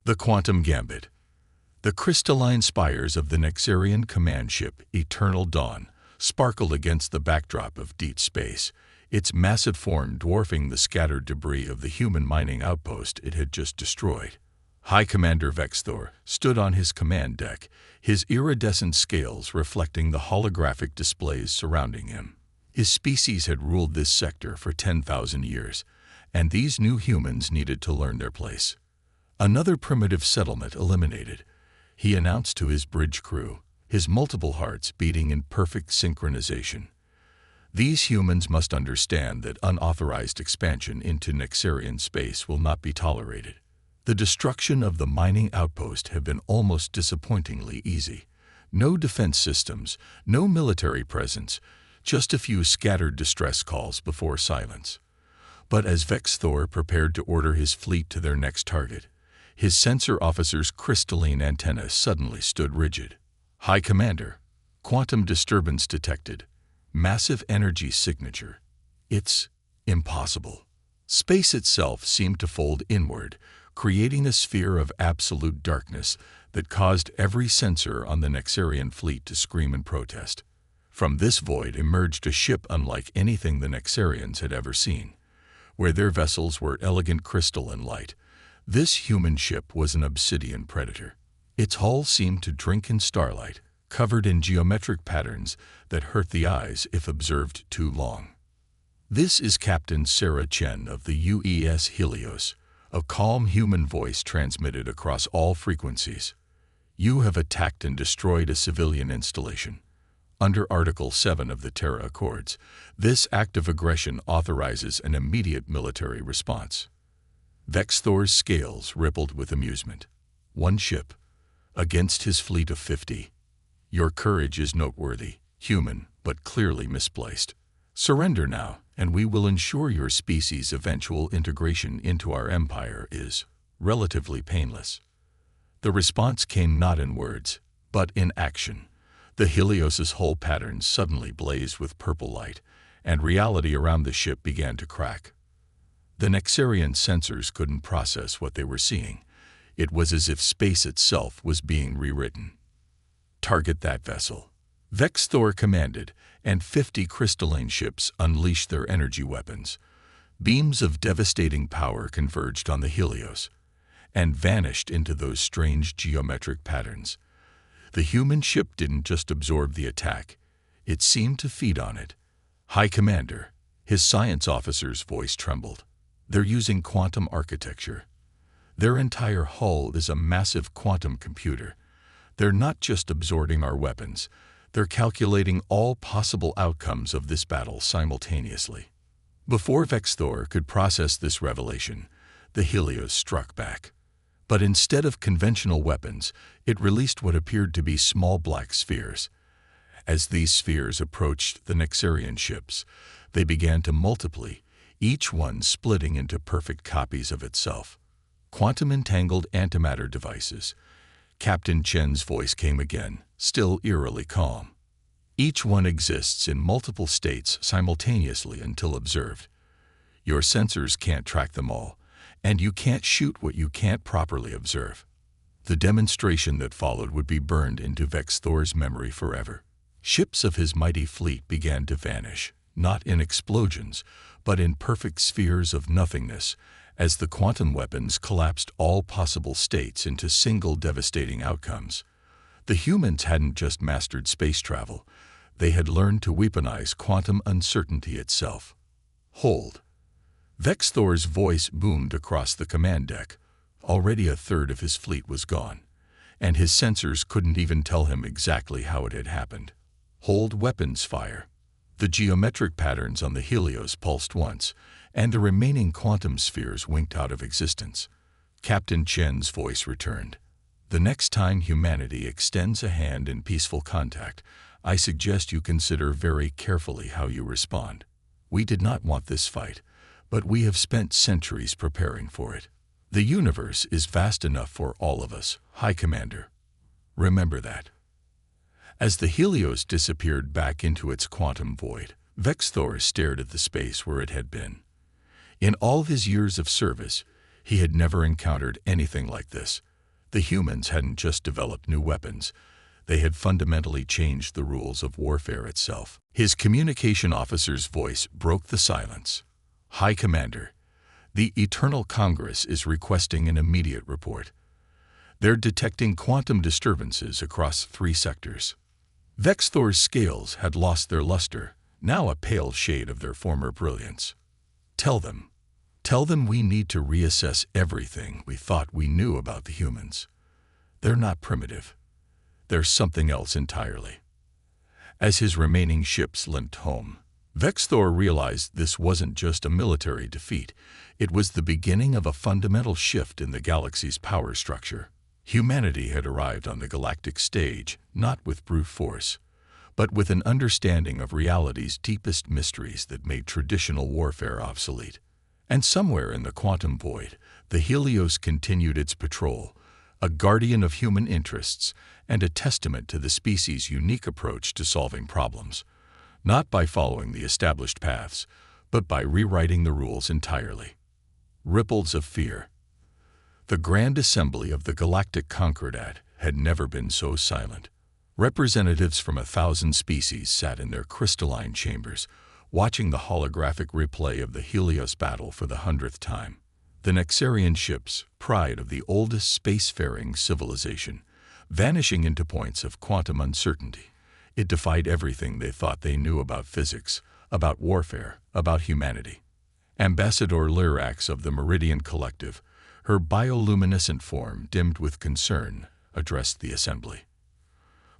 The Quantum Gambit. The crystalline spires of the Nexarian command ship Eternal Dawn sparkled against the backdrop of deep space, its massive form dwarfing the scattered debris of the human mining outpost it had just destroyed. High Commander Vexthor stood on his command deck, his iridescent scales reflecting the holographic displays surrounding him. His species had ruled this sector for 10,000 years, and these new humans needed to learn their place. Another primitive settlement eliminated, he announced to his bridge crew, his multiple hearts beating in perfect synchronization. These humans must understand that unauthorized expansion into Nexarian space will not be tolerated. The destruction of the mining outpost had been almost disappointingly easy. No defense systems, no military presence, just a few scattered distress calls before silence. But as Vexthor prepared to order his fleet to their next target, his sensor officer's crystalline antenna suddenly stood rigid. High Commander, quantum disturbance detected. Massive energy signature. It's impossible. Space itself seemed to fold inward, creating a sphere of absolute darkness that caused every sensor on the Nexarian fleet to scream in protest. From this void emerged a ship unlike anything the Nexarians had ever seen. Where their vessels were elegant crystal and light, this human ship was an obsidian predator. Its hull seemed to drink in starlight, covered in geometric patterns that hurt the eyes if observed too long. "This is Captain Sarah Chen of the UES Helios," a calm human voice transmitted across all frequencies. "You have attacked and destroyed a civilian installation. Under Article 7 of the Terra Accords, this act of aggression authorizes an immediate military response." Vexthor's scales rippled with amusement. One ship, against his fleet of 50. Your courage is noteworthy, human, but clearly misplaced. Surrender now, and we will ensure your species' eventual integration into our empire is relatively painless. The response came not in words, but in action. The Helios's hull patterns suddenly blazed with purple light, and reality around the ship began to crack. The Nexarian sensors couldn't process what they were seeing. It was as if space itself was being rewritten. "Target that vessel," Vexthor commanded, and 50 crystalline ships unleashed their energy weapons. Beams of devastating power converged on the Helios and vanished into those strange geometric patterns. The human ship didn't just absorb the attack, it seemed to feed on it. "High Commander," his science officer's voice trembled. "They're using quantum architecture. Their entire hull is a massive quantum computer. They're not just absorbing our weapons, they're calculating all possible outcomes of this battle simultaneously." Before Vexthor could process this revelation, the Helios struck back. But instead of conventional weapons, it released what appeared to be small black spheres. As these spheres approached the Nexarian ships, they began to multiply, each one splitting into perfect copies of itself. "Quantum-entangled antimatter devices." Captain Chen's voice came again, still eerily calm. "Each one exists in multiple states simultaneously until observed. Your sensors can't track them all, and you can't shoot what you can't properly observe." The demonstration that followed would be burned into Vexthor's memory forever. Ships of his mighty fleet began to vanish, not in explosions, but in perfect spheres of nothingness, as the quantum weapons collapsed all possible states into single devastating outcomes. The humans hadn't just mastered space travel, they had learned to weaponize quantum uncertainty itself. "Hold." Vexthor's voice boomed across the command deck. Already a third of his fleet was gone, and his sensors couldn't even tell him exactly how it had happened. "Hold weapons fire." The geometric patterns on the Helios pulsed once, and the remaining quantum spheres winked out of existence. Captain Chen's voice returned. "The next time humanity extends a hand in peaceful contact, I suggest you consider very carefully how you respond. We did not want this fight, but we have spent centuries preparing for it. The universe is vast enough for all of us, High Commander. Remember that." As the Helios disappeared back into its quantum void, Vexthor stared at the space where it had been. In all his years of service, he had never encountered anything like this. The humans hadn't just developed new weapons. They had fundamentally changed the rules of warfare itself. His communication officer's voice broke the silence. "High Commander, the Eternal Congress is requesting an immediate report. They're detecting quantum disturbances across 3 sectors." Vexthor's scales had lost their luster, now a pale shade of their former brilliance. Tell them we need to reassess everything we thought we knew about the humans. They're not primitive. They're something else entirely." As his remaining ships limped home, Vexthor realized this wasn't just a military defeat. It was the beginning of a fundamental shift in the galaxy's power structure. Humanity had arrived on the galactic stage, not with brute force, but with an understanding of reality's deepest mysteries that made traditional warfare obsolete. And somewhere in the quantum void, the Helios continued its patrol, a guardian of human interests and a testament to the species' unique approach to solving problems, not by following the established paths, but by rewriting the rules entirely. Ripples of fear. The Grand Assembly of the Galactic Concordat had never been so silent. Representatives from 1,000 species sat in their crystalline chambers, watching the holographic replay of the Helios battle for the 100th time. The Nexarian ships, pride of the oldest spacefaring civilization, vanishing into points of quantum uncertainty. It defied everything they thought they knew about physics, about warfare, about humanity. Ambassador Lyrax of the Meridian Collective, her bioluminescent form dimmed with concern, addressed the assembly.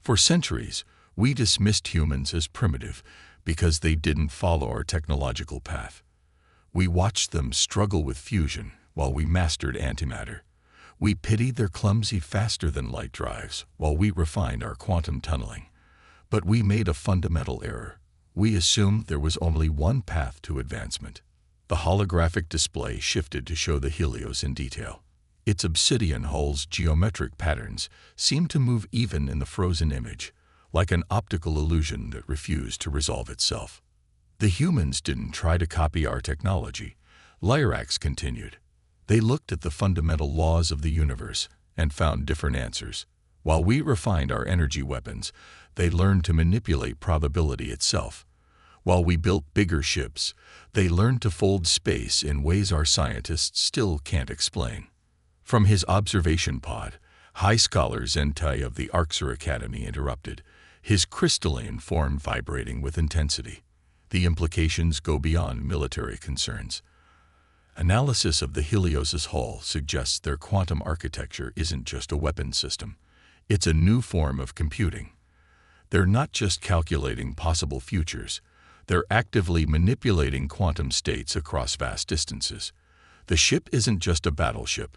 "For centuries, we dismissed humans as primitive because they didn't follow our technological path. We watched them struggle with fusion while we mastered antimatter. We pitied their clumsy faster-than-light drives while we refined our quantum tunneling. But we made a fundamental error. We assumed there was only one path to advancement." The holographic display shifted to show the Helios in detail. Its obsidian hull's geometric patterns seemed to move even in the frozen image, like an optical illusion that refused to resolve itself. "The humans didn't try to copy our technology," Lyrax continued. "They looked at the fundamental laws of the universe and found different answers. While we refined our energy weapons, they learned to manipulate probability itself. While we built bigger ships, they learned to fold space in ways our scientists still can't explain." From his observation pod, High Scholar Zentai of the Arxer Academy interrupted, his crystalline form vibrating with intensity. "The implications go beyond military concerns. Analysis of the Helios' hull suggests their quantum architecture isn't just a weapon system. It's a new form of computing. They're not just calculating possible futures. They're actively manipulating quantum states across vast distances. The ship isn't just a battleship.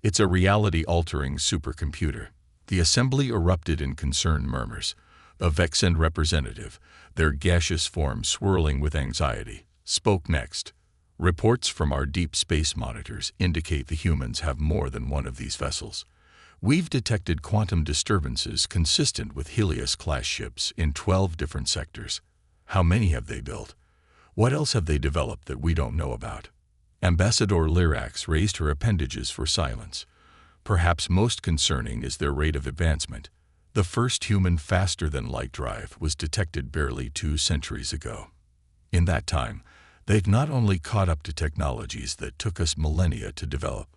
It's a reality-altering supercomputer." The assembly erupted in concerned murmurs. A Vexen representative, their gaseous form swirling with anxiety, spoke next. "Reports from our deep space monitors indicate the humans have more than one of these vessels. We've detected quantum disturbances consistent with Helios-class ships in 12 different sectors. How many have they built? What else have they developed that we don't know about?" Ambassador Lyrax raised her appendages for silence. "Perhaps most concerning is their rate of advancement. The first human faster-than-light drive was detected barely 2 centuries ago. In that time, they've not only caught up to technologies that took us millennia to develop,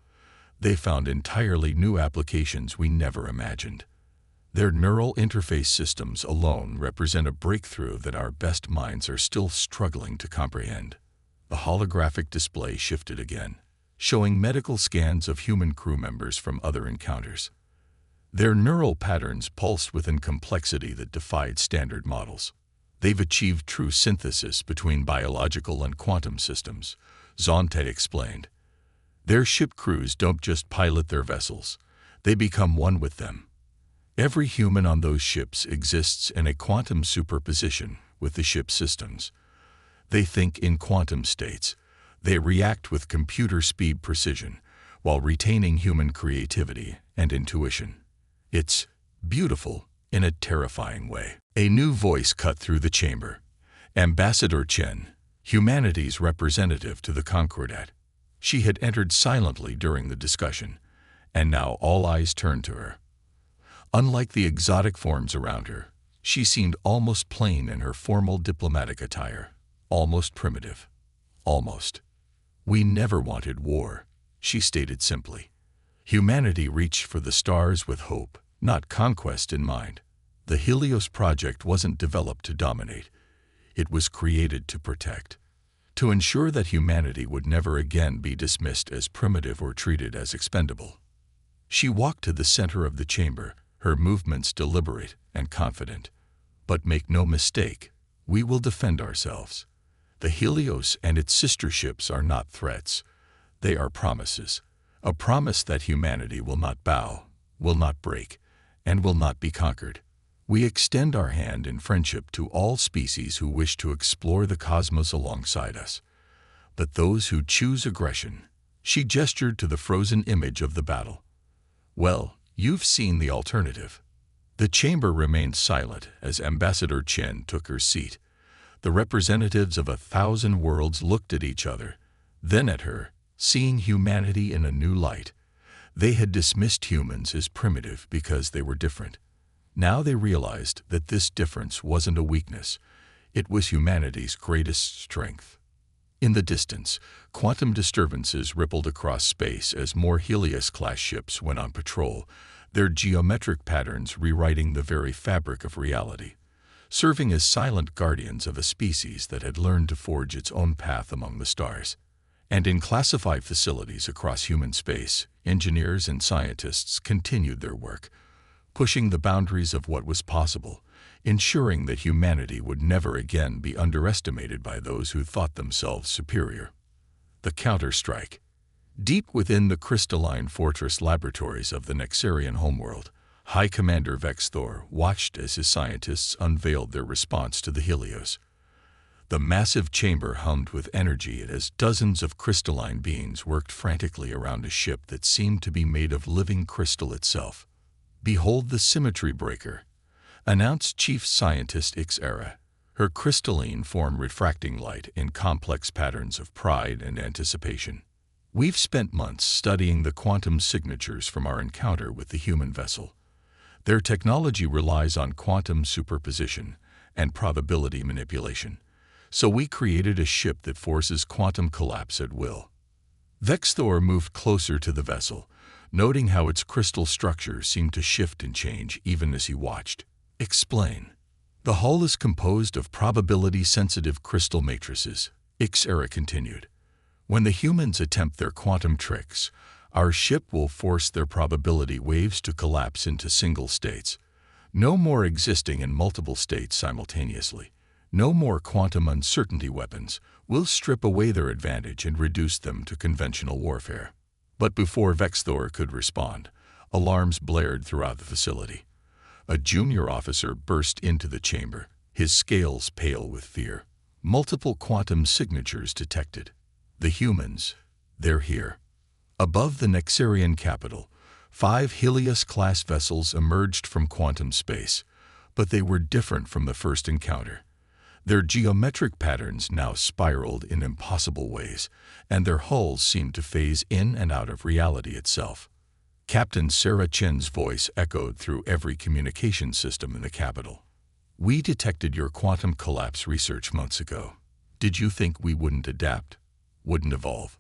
they found entirely new applications we never imagined. Their neural interface systems alone represent a breakthrough that our best minds are still struggling to comprehend." The holographic display shifted again, showing medical scans of human crew members from other encounters. Their neural patterns pulsed with a complexity that defied standard models. "They've achieved true synthesis between biological and quantum systems," Zonte explained. "Their ship crews don't just pilot their vessels, they become one with them. Every human on those ships exists in a quantum superposition with the ship's systems. They think in quantum states. They react with computer-speed precision while retaining human creativity and intuition. It's beautiful in a terrifying way." A new voice cut through the chamber. Ambassador Chen, humanity's representative to the Concordat. She had entered silently during the discussion, and now all eyes turned to her. Unlike the exotic forms around her, she seemed almost plain in her formal diplomatic attire, almost primitive. Almost. "We never wanted war," she stated simply. "Humanity reached for the stars with hope, not conquest in mind. The Helios project wasn't developed to dominate. It was created to protect, to ensure that humanity would never again be dismissed as primitive or treated as expendable." She walked to the center of the chamber, her movements deliberate and confident. "But make no mistake, we will defend ourselves. The Helios and its sister ships are not threats. They are promises. A promise that humanity will not bow, will not break, and will not be conquered. We extend our hand in friendship to all species who wish to explore the cosmos alongside us. But those who choose aggression," she gestured to the frozen image of the battle, "well, you've seen the alternative." The chamber remained silent as Ambassador Chen took her seat. The representatives of 1,000 worlds looked at each other, then at her, seeing humanity in a new light. They had dismissed humans as primitive because they were different. Now they realized that this difference wasn't a weakness. It was humanity's greatest strength. In the distance, quantum disturbances rippled across space as more Helios-class ships went on patrol, their geometric patterns rewriting the very fabric of reality, serving as silent guardians of a species that had learned to forge its own path among the stars. And in classified facilities across human space, engineers and scientists continued their work, pushing the boundaries of what was possible, ensuring that humanity would never again be underestimated by those who thought themselves superior. The counterstrike. Deep within the crystalline fortress laboratories of the Nexarian homeworld, High Commander Vex Thor watched as his scientists unveiled their response to the Helios. The massive chamber hummed with energy as dozens of crystalline beings worked frantically around a ship that seemed to be made of living crystal itself. "Behold the symmetry breaker," announced Chief Scientist Ixera, her crystalline form refracting light in complex patterns of pride and anticipation. "We've spent months studying the quantum signatures from our encounter with the human vessel. Their technology relies on quantum superposition and probability manipulation, so we created a ship that forces quantum collapse at will." Vex Thor moved closer to the vessel, noting how its crystal structure seemed to shift and change even as he watched. "Explain." "The hull is composed of probability-sensitive crystal matrices," Ixera continued. "When the humans attempt their quantum tricks, our ship will force their probability waves to collapse into single states. No more existing in multiple states simultaneously. No more quantum uncertainty weapons. We'll strip away their advantage and reduce them to conventional warfare." But before Vex Thor could respond, alarms blared throughout the facility. A junior officer burst into the chamber, his scales pale with fear. "Multiple quantum signatures detected. The humans, they're here." Above the Nexarian capital, 5 Helios-class vessels emerged from quantum space, but they were different from the first encounter. Their geometric patterns now spiraled in impossible ways, and their hulls seemed to phase in and out of reality itself. Captain Sarah Chen's voice echoed through every communication system in the capital. "We detected your quantum collapse research months ago. Did you think we wouldn't adapt? Wouldn't evolve?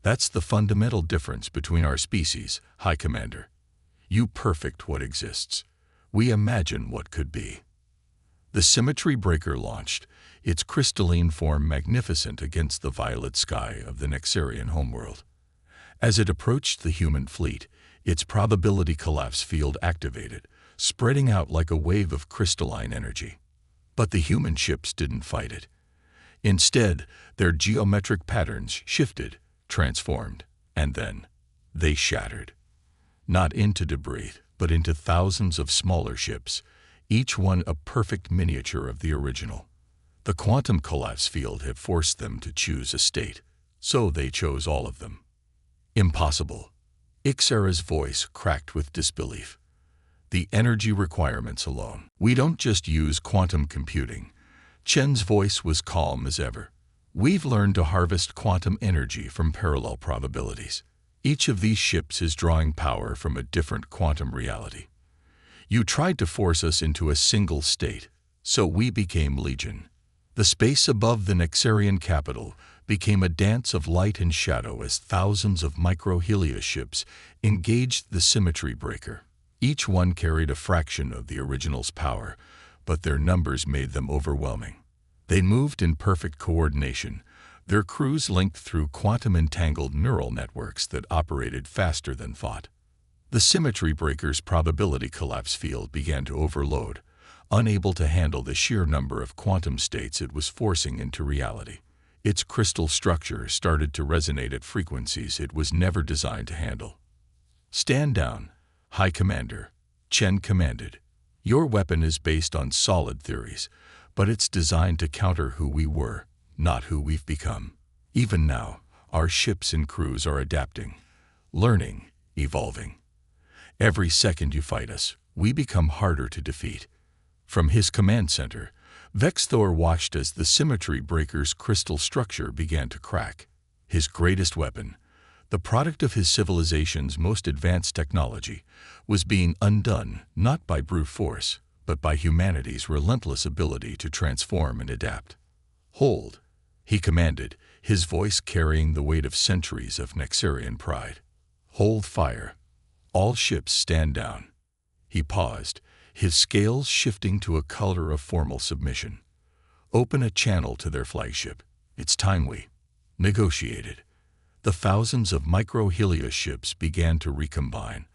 That's the fundamental difference between our species, High Commander. You perfect what exists. We imagine what could be." The symmetry breaker launched, its crystalline form magnificent against the violet sky of the Nexarian homeworld. As it approached the human fleet, its probability collapse field activated, spreading out like a wave of crystalline energy. But the human ships didn't fight it. Instead, their geometric patterns shifted, transformed, and then they shattered. Not into debris, but into thousands of smaller ships, each one a perfect miniature of the original. The quantum collapse field had forced them to choose a state, so they chose all of them. "Impossible." Ixera's voice cracked with disbelief. "The energy requirements alone. We don't just use quantum computing." Chen's voice was calm as ever. "We've learned to harvest quantum energy from parallel probabilities. Each of these ships is drawing power from a different quantum reality. You tried to force us into a single state, so we became Legion. The space above the Nexarian capital became a dance of light and shadow as thousands of micro-Helios ships engaged the symmetry breaker. Each one carried a fraction of the original's power, but their numbers made them overwhelming. They moved in perfect coordination, their crews linked through quantum-entangled neural networks that operated faster than thought. The symmetry breaker's probability collapse field began to overload, unable to handle the sheer number of quantum states it was forcing into reality. Its crystal structure started to resonate at frequencies it was never designed to handle. "Stand down, High Commander," Chen commanded. "Your weapon is based on solid theories, but it's designed to counter who we were, not who we've become. Even now, our ships and crews are adapting, learning, evolving. Every second you fight us, we become harder to defeat." From his command center, Vexthor watched as the symmetry breaker's crystal structure began to crack. His greatest weapon, the product of his civilization's most advanced technology, was being undone not by brute force, but by humanity's relentless ability to transform and adapt. "Hold," he commanded, his voice carrying the weight of centuries of Nexarian pride. "Hold fire. All ships stand down." He paused, his scales shifting to a color of formal submission. "Open a channel to their flagship. It's time we negotiated." The thousands of micro-Helios ships began to recombine,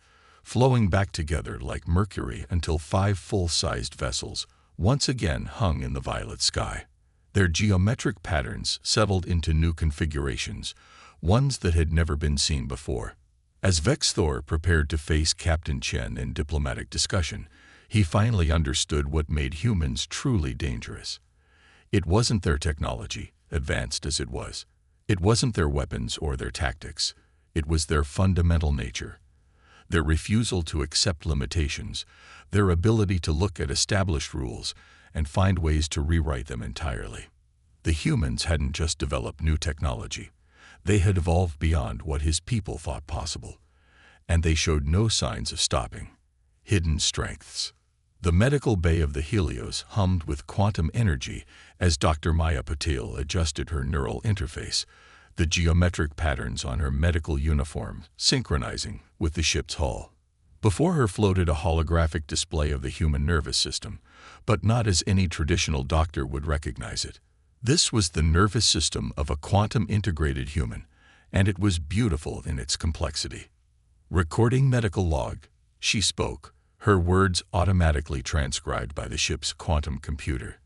flowing back together like mercury until 5 full-sized vessels once again hung in the violet sky. Their geometric patterns settled into new configurations, ones that had never been seen before. As Vexthor prepared to face Captain Chen in diplomatic discussion, he finally understood what made humans truly dangerous. It wasn't their technology, advanced as it was. It wasn't their weapons or their tactics. It was their fundamental nature. Their refusal to accept limitations, their ability to look at established rules and find ways to rewrite them entirely. The humans hadn't just developed new technology. They had evolved beyond what his people thought possible, and they showed no signs of stopping. Hidden strengths. The medical bay of the Helios hummed with quantum energy as Dr. Maya Patil adjusted her neural interface, the geometric patterns on her medical uniform synchronizing with the ship's hull. Before her floated a holographic display of the human nervous system, but not as any traditional doctor would recognize it. This was the nervous system of a quantum-integrated human, and it was beautiful in its complexity. "Recording medical log," she spoke, her words automatically transcribed by the ship's quantum computer.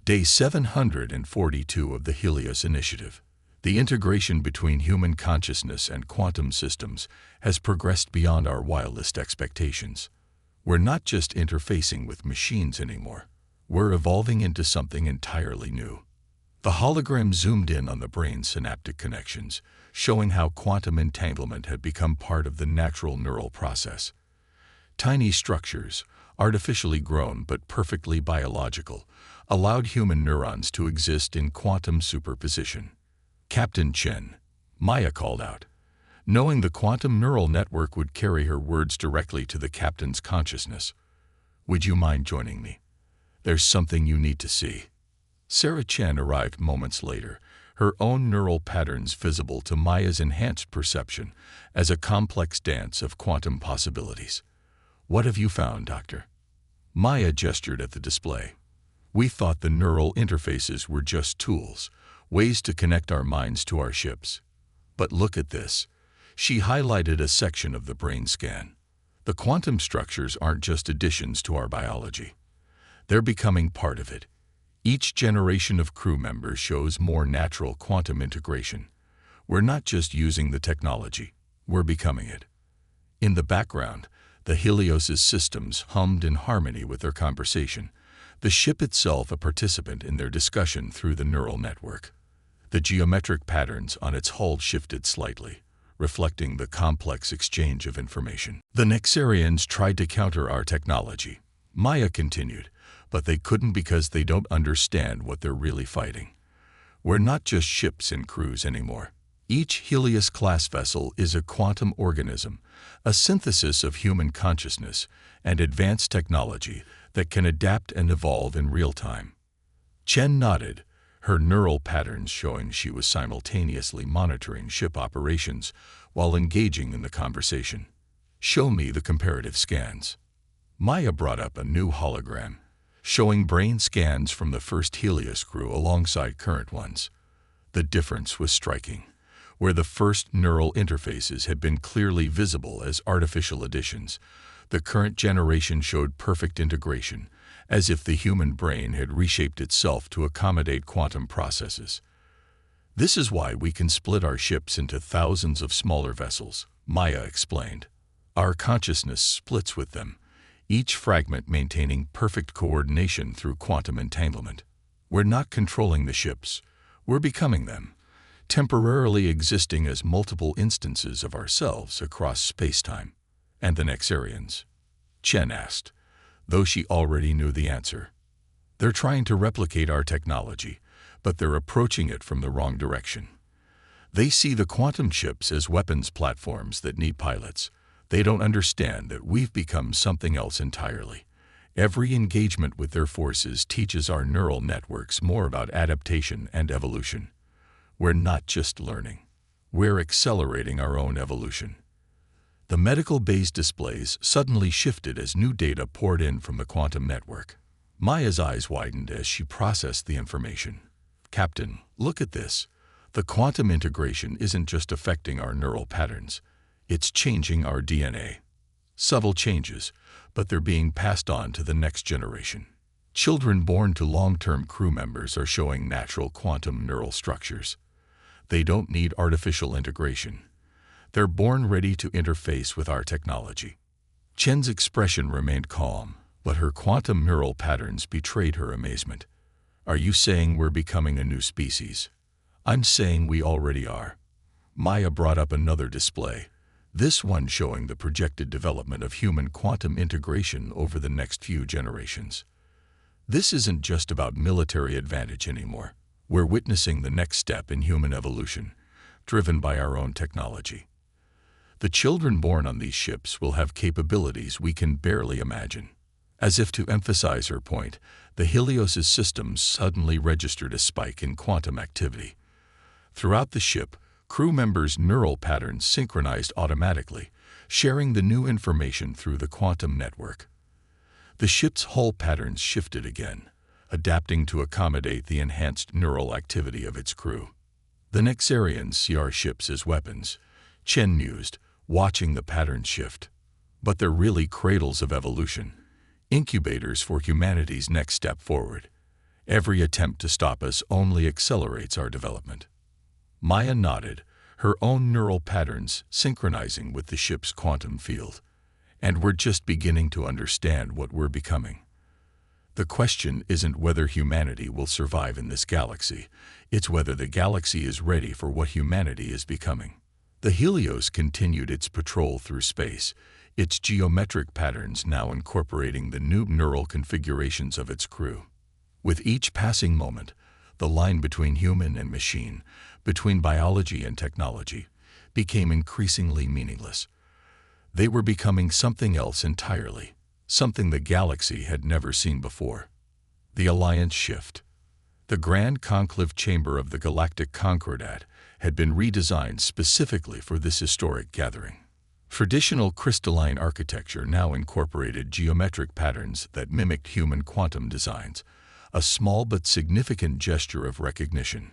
"Day 742 of the Helios Initiative. The integration between human consciousness and quantum systems has progressed beyond our wildest expectations. We're not just interfacing with machines anymore. We're evolving into something entirely new." The hologram zoomed in on the brain's synaptic connections, showing how quantum entanglement had become part of the natural neural process. Tiny structures, artificially grown but perfectly biological, allowed human neurons to exist in quantum superposition. "Captain Chen," Maya called out, knowing the quantum neural network would carry her words directly to the captain's consciousness. "Would you mind joining me? There's something you need to see." Sarah Chen arrived moments later, her own neural patterns visible to Maya's enhanced perception as a complex dance of quantum possibilities. "What have you found, Doctor?" Maya gestured at the display. "We thought the neural interfaces were just tools, ways to connect our minds to our ships. But look at this." She highlighted a section of the brain scan. "The quantum structures aren't just additions to our biology. They're becoming part of it. Each generation of crew members shows more natural quantum integration. We're not just using the technology, we're becoming it." In the background, the Helios' systems hummed in harmony with their conversation, the ship itself a participant in their discussion through the neural network. The geometric patterns on its hull shifted slightly, reflecting the complex exchange of information. "The Nexarians tried to counter our technology," Maya continued, "but they couldn't because they don't understand what they're really fighting. We're not just ships and crews anymore. Each Helios-class vessel is a quantum organism, a synthesis of human consciousness and advanced technology that can adapt and evolve in real time. Chen nodded, her neural patterns showing she was simultaneously monitoring ship operations while engaging in the conversation. "Show me the comparative scans." Maya brought up a new hologram, showing brain scans from the first Helios crew alongside current ones. The difference was striking. Where the first neural interfaces had been clearly visible as artificial additions, the current generation showed perfect integration, as if the human brain had reshaped itself to accommodate quantum processes. "This is why we can split our ships into thousands of smaller vessels," Maya explained. "Our consciousness splits with them, each fragment maintaining perfect coordination through quantum entanglement. We're not controlling the ships, we're becoming them, temporarily existing as multiple instances of ourselves across space-time." "And the Nexarians?" Chen asked, though she already knew the answer. "They're trying to replicate our technology, but they're approaching it from the wrong direction. They see the quantum ships as weapons platforms that need pilots. They don't understand that we've become something else entirely. Every engagement with their forces teaches our neural networks more about adaptation and evolution. We're not just learning, we're accelerating our own evolution." The medical bay's displays suddenly shifted as new data poured in from the quantum network. Maya's eyes widened as she processed the information. "Captain, look at this. The quantum integration isn't just affecting our neural patterns, it's changing our DNA. Subtle changes, but they're being passed on to the next generation. Children born to long-term crew members are showing natural quantum neural structures. They don't need artificial integration. They're born ready to interface with our technology." Chen's expression remained calm, but her quantum neural patterns betrayed her amazement. "Are you saying we're becoming a new species?" "I'm saying we already are." Maya brought up another display, this one showing the projected development of human quantum integration over the next few generations. "This isn't just about military advantage anymore. We're witnessing the next step in human evolution, driven by our own technology. The children born on these ships will have capabilities we can barely imagine." As if to emphasize her point, the Helios' systems suddenly registered a spike in quantum activity. Throughout the ship, crew members' neural patterns synchronized automatically, sharing the new information through the quantum network. The ship's hull patterns shifted again, adapting to accommodate the enhanced neural activity of its crew. "The Nexarians see our ships as weapons," Chen mused, watching the patterns shift. "But they're really cradles of evolution, incubators for humanity's next step forward. Every attempt to stop us only accelerates our development." Maya nodded, her own neural patterns synchronizing with the ship's quantum field. "And we're just beginning to understand what we're becoming. The question isn't whether humanity will survive in this galaxy, it's whether the galaxy is ready for what humanity is becoming." The Helios continued its patrol through space, its geometric patterns now incorporating the new neural configurations of its crew. With each passing moment, the line between human and machine, between biology and technology, became increasingly meaningless. They were becoming something else entirely, something the galaxy had never seen before. The Alliance shift. The Grand Conclave Chamber of the Galactic Concordat had been redesigned specifically for this historic gathering. Traditional crystalline architecture now incorporated geometric patterns that mimicked human quantum designs, a small but significant gesture of recognition.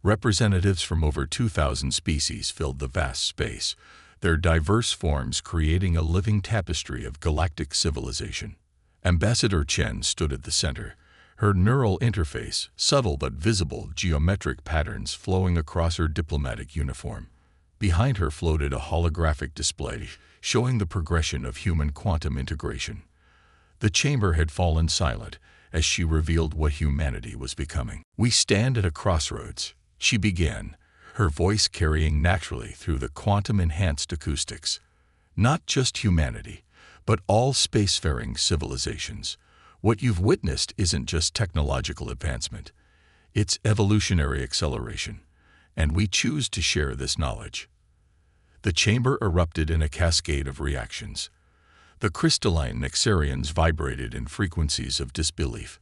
Representatives from over 2,000 species filled the vast space, their diverse forms creating a living tapestry of galactic civilization. Ambassador Chen stood at the center, her neural interface, subtle but visible geometric patterns flowing across her diplomatic uniform. Behind her floated a holographic display showing the progression of human quantum integration. The chamber had fallen silent as she revealed what humanity was becoming. "We stand at a crossroads," she began, her voice carrying naturally through the quantum-enhanced acoustics. "Not just humanity, but all spacefaring civilizations. What you've witnessed isn't just technological advancement. It's evolutionary acceleration. and we choose to share this knowledge. The chamber erupted in a cascade of reactions. The crystalline Nexarians vibrated in frequencies of disbelief.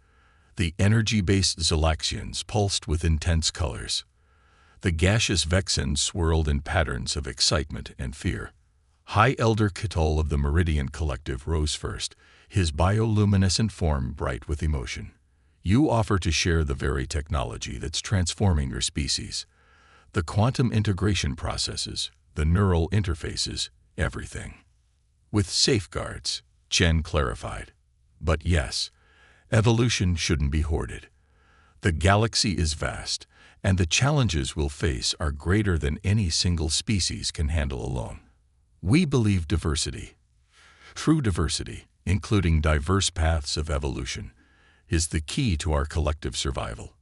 The energy-based Zalaxians pulsed with intense colors. The gaseous Vexans swirled in patterns of excitement and fear. High Elder Kitol of the Meridian Collective rose first, his bioluminescent form bright with emotion. You offer to share the very technology that's transforming your species. The quantum integration processes, the neural interfaces, everything. With safeguards, Chen clarified. But yes, evolution shouldn't be hoarded. The galaxy is vast, and the challenges we'll face are greater than any single species can handle alone. We believe diversity, true diversity, including diverse paths of evolution, is the key to our collective survival.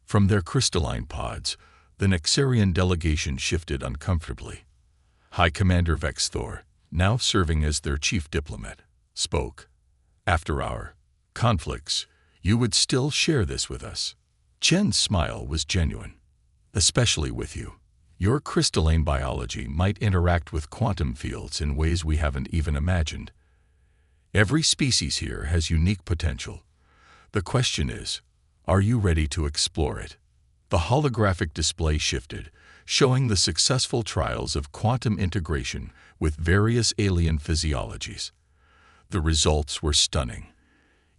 From their crystalline pods, the Nexarian delegation shifted uncomfortably. High Commander Vex Thor, now serving as their chief diplomat, spoke. After our conflicts, you would still share this with us. Chen's smile was genuine. Especially with you. Your crystalline biology might interact with quantum fields in ways we haven't even imagined. Every species here has unique potential. The question is, are you ready to explore it? The holographic display shifted, showing the successful trials of quantum integration with various alien physiologies. The results were stunning.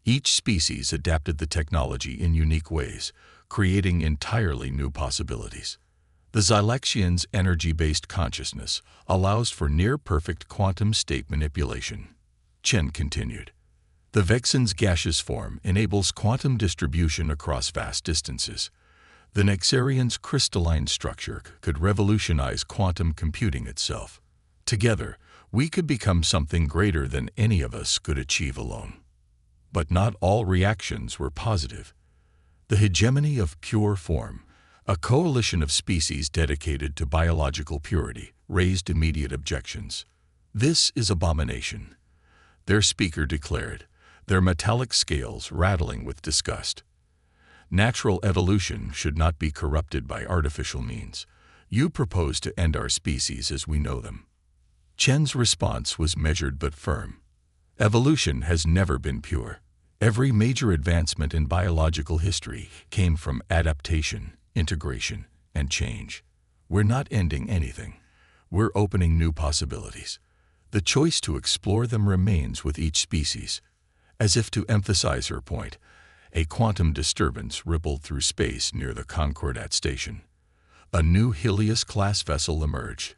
Each species adapted the technology in unique ways, creating entirely new possibilities. The Zylaxian's energy-based consciousness allows for near-perfect quantum state manipulation. Chen continued. The Vexan's gaseous form enables quantum distribution across vast distances. The Nexarian's crystalline structure could revolutionize quantum computing itself. Together, we could become something greater than any of us could achieve alone. But not all reactions were positive. The hegemony of pure form, a coalition of species dedicated to biological purity, raised immediate objections. This is abomination, their speaker declared, their metallic scales rattling with disgust. Natural evolution should not be corrupted by artificial means. You propose to end our species as we know them. Chen's response was measured but firm. Evolution has never been pure. Every major advancement in biological history came from adaptation, integration, and change. We're not ending anything. We're opening new possibilities. The choice to explore them remains with each species. As if to emphasize her point, a quantum disturbance rippled through space near the Concordat station. A new Helios-class vessel emerged,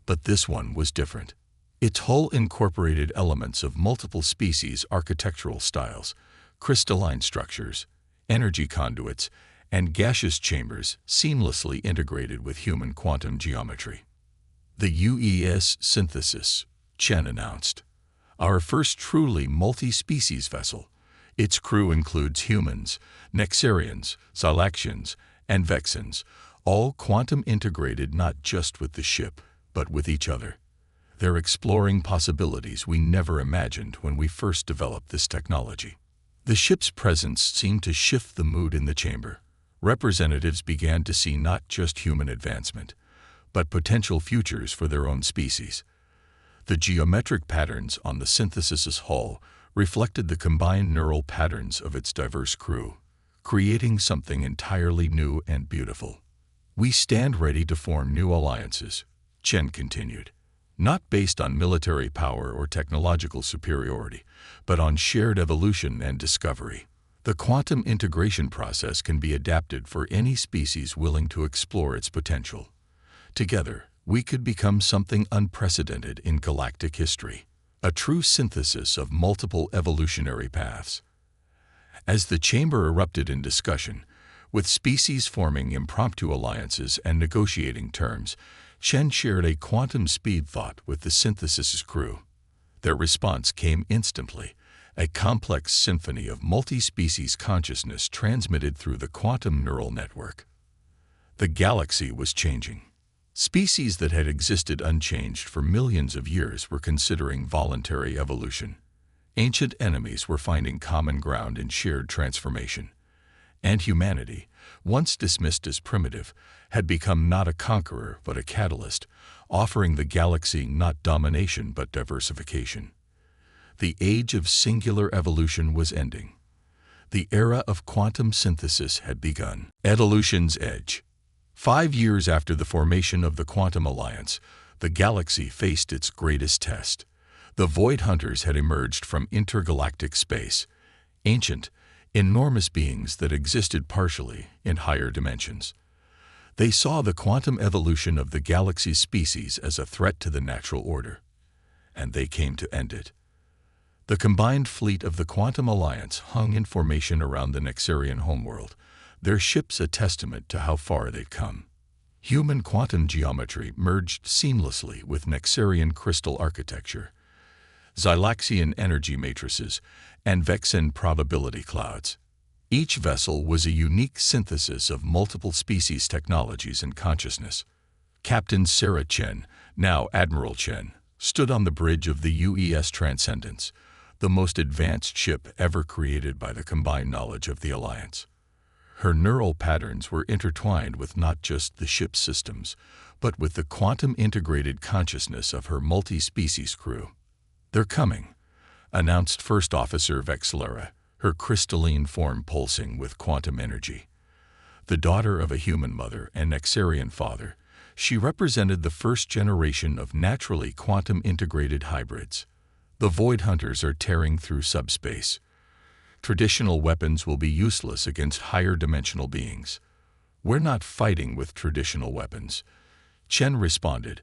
but this one was different. Its hull incorporated elements of multiple species' architectural styles, crystalline structures, energy conduits, and gaseous chambers seamlessly integrated with human quantum geometry. The UES synthesis, Chen announced. Our first truly multi-species vessel. Its crew includes humans, Nexarians, Zylaxians, and Vexans, all quantum integrated not just with the ship, but with each other. They're exploring possibilities we never imagined when we first developed this technology. The ship's presence seemed to shift the mood in the chamber. Representatives began to see not just human advancement, but potential futures for their own species. The geometric patterns on the synthesis's hull reflected the combined neural patterns of its diverse crew, creating something entirely new and beautiful. We stand ready to form new alliances, Chen continued, not based on military power or technological superiority, but on shared evolution and discovery. The quantum integration process can be adapted for any species willing to explore its potential. Together, we could become something unprecedented in galactic history, a true synthesis of multiple evolutionary paths. As the chamber erupted in discussion, with species forming impromptu alliances and negotiating terms, Chen shared a quantum speed thought with the synthesis's crew. Their response came instantly, a complex symphony of multi-species consciousness transmitted through the quantum neural network. The galaxy was changing. Species that had existed unchanged for millions of years were considering voluntary evolution. Ancient enemies were finding common ground in shared transformation. And humanity, once dismissed as primitive, had become not a conqueror but a catalyst, offering the galaxy not domination but diversification. The age of singular evolution was ending. The era of quantum synthesis had begun. Evolution's edge. 5 years after the formation of the Quantum Alliance, the galaxy faced its greatest test. The Void Hunters had emerged from intergalactic space, ancient, enormous beings that existed partially in higher dimensions. They saw the quantum evolution of the galaxy's species as a threat to the natural order, and they came to end it. The combined fleet of the Quantum Alliance hung in formation around the Nexarian homeworld, their ships a testament to how far they'd come. Human quantum geometry merged seamlessly with Nexarian crystal architecture, Xylaxian energy matrices, and Vexen probability clouds. Each vessel was a unique synthesis of multiple species technologies and consciousness. Captain Sarah Chen, now Admiral Chen, stood on the bridge of the UES Transcendence, the most advanced ship ever created by the combined knowledge of the Alliance. Her neural patterns were intertwined with not just the ship's systems, but with the quantum-integrated consciousness of her multi-species crew. "They're coming," announced First Officer Vexlera, her crystalline form pulsing with quantum energy. The daughter of a human mother and Nexarian father, she represented the first generation of naturally quantum-integrated hybrids. The Void Hunters are tearing through subspace. Traditional weapons will be useless against higher-dimensional beings. "We're not fighting with traditional weapons," Chen responded,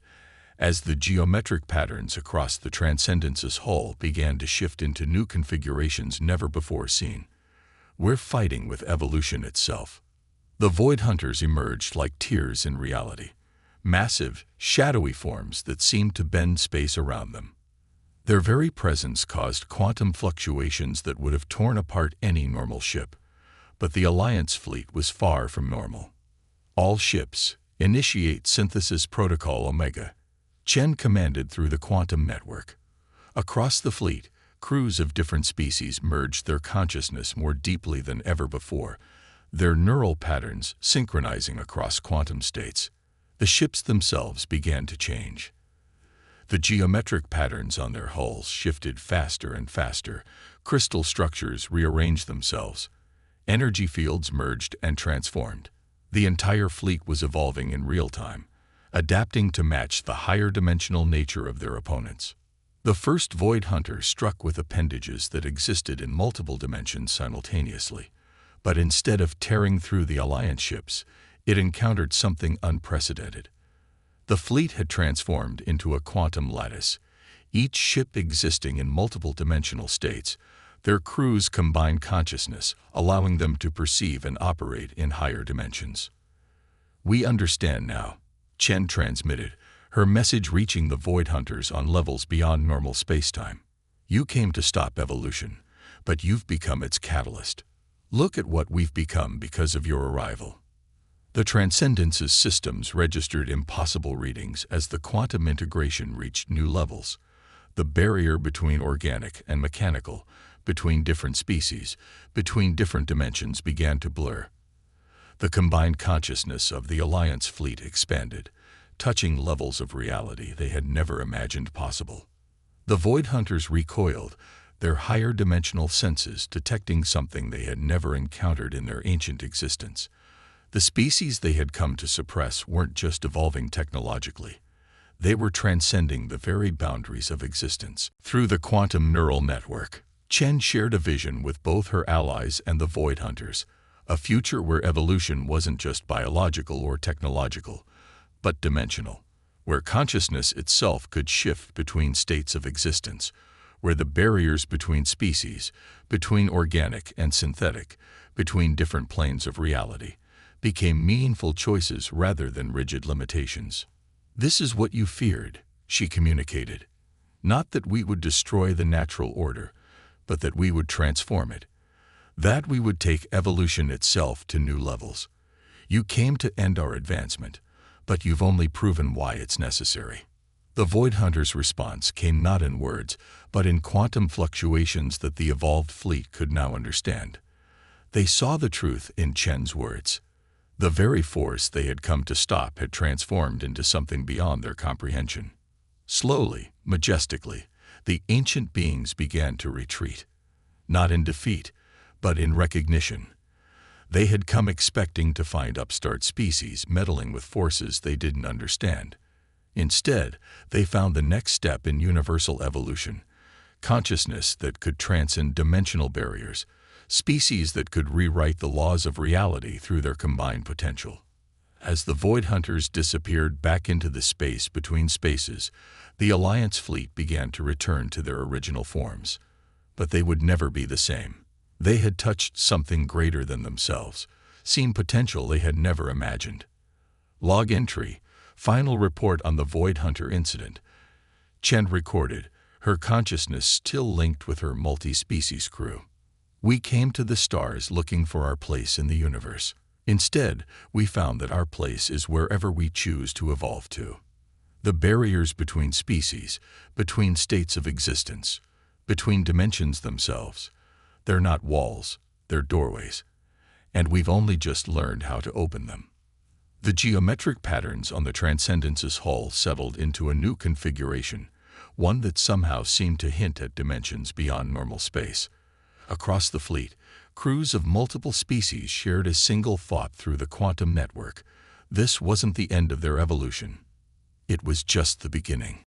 as the geometric patterns across the Transcendence's hull began to shift into new configurations never before seen. "We're fighting with evolution itself." The Void Hunters emerged like tears in reality, massive, shadowy forms that seemed to bend space around them. Their very presence caused quantum fluctuations that would have torn apart any normal ship. But the Alliance fleet was far from normal. "All ships, initiate Synthesis Protocol Omega," Chen commanded through the quantum network. Across the fleet, crews of different species merged their consciousness more deeply than ever before, their neural patterns synchronizing across quantum states. The ships themselves began to change. The geometric patterns on their hulls shifted faster and faster, crystal structures rearranged themselves, energy fields merged and transformed. The entire fleet was evolving in real time, adapting to match the higher dimensional nature of their opponents. The first Void Hunter struck with appendages that existed in multiple dimensions simultaneously, but instead of tearing through the Alliance ships, it encountered something unprecedented. The fleet had transformed into a quantum lattice, each ship existing in multiple dimensional states, their crews combined consciousness, allowing them to perceive and operate in higher dimensions. "We understand now," Chen transmitted, her message reaching the Void Hunters on levels beyond normal spacetime. "You came to stop evolution, but you've become its catalyst. Look at what we've become because of your arrival." The Transcendence's systems registered impossible readings as the quantum integration reached new levels. The barrier between organic and mechanical, between different species, between different dimensions began to blur. The combined consciousness of the Alliance fleet expanded, touching levels of reality they had never imagined possible. The Void Hunters recoiled, their higher dimensional senses detecting something they had never encountered in their ancient existence. The species they had come to suppress weren't just evolving technologically. They were transcending the very boundaries of existence. Through the quantum neural network, Chen shared a vision with both her allies and the Void Hunters, a future where evolution wasn't just biological or technological, but dimensional, where consciousness itself could shift between states of existence, where the barriers between species, between organic and synthetic, between different planes of reality, became meaningful choices rather than rigid limitations. "This is what you feared," she communicated. "Not that we would destroy the natural order, but that we would transform it. That we would take evolution itself to new levels. You came to end our advancement, but you've only proven why it's necessary." The Void Hunters' response came not in words, but in quantum fluctuations that the evolved fleet could now understand. They saw the truth in Chen's words. The very force they had come to stop had transformed into something beyond their comprehension. Slowly, majestically, the ancient beings began to retreat. Not in defeat, but in recognition. They had come expecting to find upstart species meddling with forces they didn't understand. Instead, they found the next step in universal evolution, consciousness that could transcend dimensional barriers, species that could rewrite the laws of reality through their combined potential. As the Void Hunters disappeared back into the space between spaces, the Alliance fleet began to return to their original forms. But they would never be the same. They had touched something greater than themselves, seen potential they had never imagined. Log entry, final report on the Void Hunter incident. Chen recorded, her consciousness still linked with her multi-species crew. We came to the stars looking for our place in the universe. Instead, we found that our place is wherever we choose to evolve to. The barriers between species, between states of existence, between dimensions themselves, they're not walls, they're doorways. And we've only just learned how to open them. The geometric patterns on the Transcendence's hull settled into a new configuration, one that somehow seemed to hint at dimensions beyond normal space. Across the fleet, crews of multiple species shared a single thought through the quantum network. This wasn't the end of their evolution. It was just the beginning.